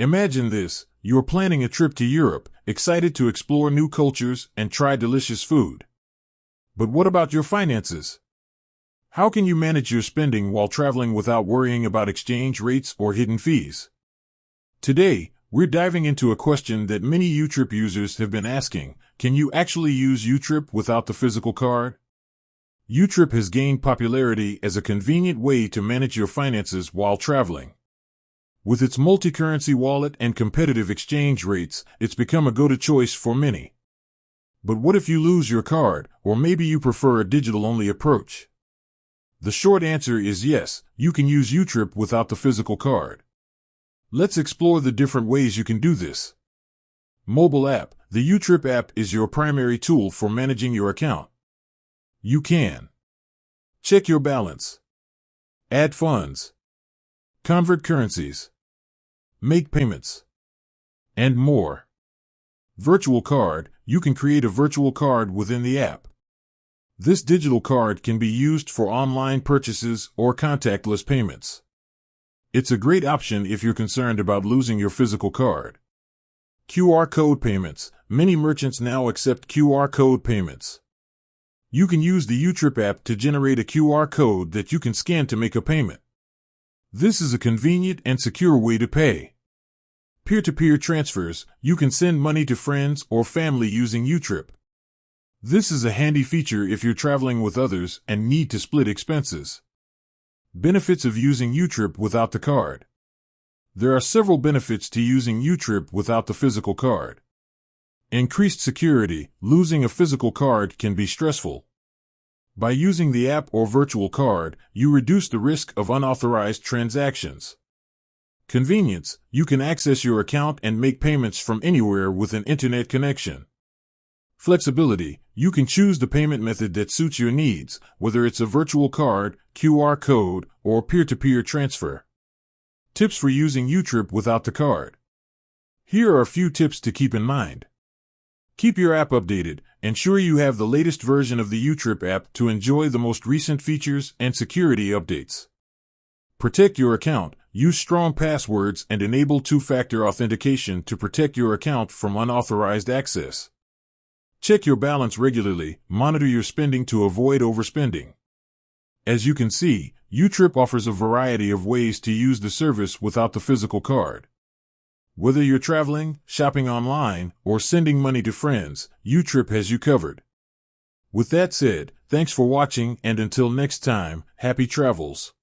Imagine this, you're planning a trip to Europe, excited to explore new cultures and try delicious food. But what about your finances? How can you manage your spending while traveling without worrying about exchange rates or hidden fees? Today, we're diving into a question that many YouTrip users have been asking. Can you actually use YouTrip without the physical card? YouTrip has gained popularity as a convenient way to manage your finances while traveling. With its multi-currency wallet and competitive exchange rates, it's become a go-to choice for many. But what if you lose your card, or maybe you prefer a digital-only approach? The short answer is yes, you can use YouTrip without the physical card. Let's explore the different ways you can do this. Mobile app. The YouTrip app is your primary tool for managing your account. You can check your balance, add funds, convert currencies, make payments, and more. Virtual card. You can create a virtual card within the app. This digital card can be used for online purchases or contactless payments. It's a great option if you're concerned about losing your physical card. QR code payments. Many merchants now accept QR code payments. You can use the YouTrip app to generate a QR code that you can scan to make a payment. This is a convenient and secure way to pay. Peer-to-peer transfers. You can send money to friends or family using YouTrip. This is a handy feature if you're traveling with others and need to split expenses. Benefits of using YouTrip without the card. There are several benefits to using YouTrip without the physical card. Increased security. Losing a physical card can be stressful. By using the app or virtual card, you reduce the risk of unauthorized transactions. Convenience. You can access your account and make payments from anywhere with an internet connection. Flexibility. You can choose the payment method that suits your needs, whether it's a virtual card, QR code, or peer-to-peer transfer. Tips for using YouTrip without the card. Here are a few tips to keep in mind. Keep your app updated. Ensure you have the latest version of the YouTrip app to enjoy the most recent features and security updates. Protect your account. Use strong passwords and enable two-factor authentication to protect your account from unauthorized access. Check your balance regularly. Monitor your spending to avoid overspending. As you can see, YouTrip offers a variety of ways to use the service without the physical card. Whether you're traveling, shopping online, or sending money to friends, YouTrip has you covered. With that said, thanks for watching, and until next time, happy travels.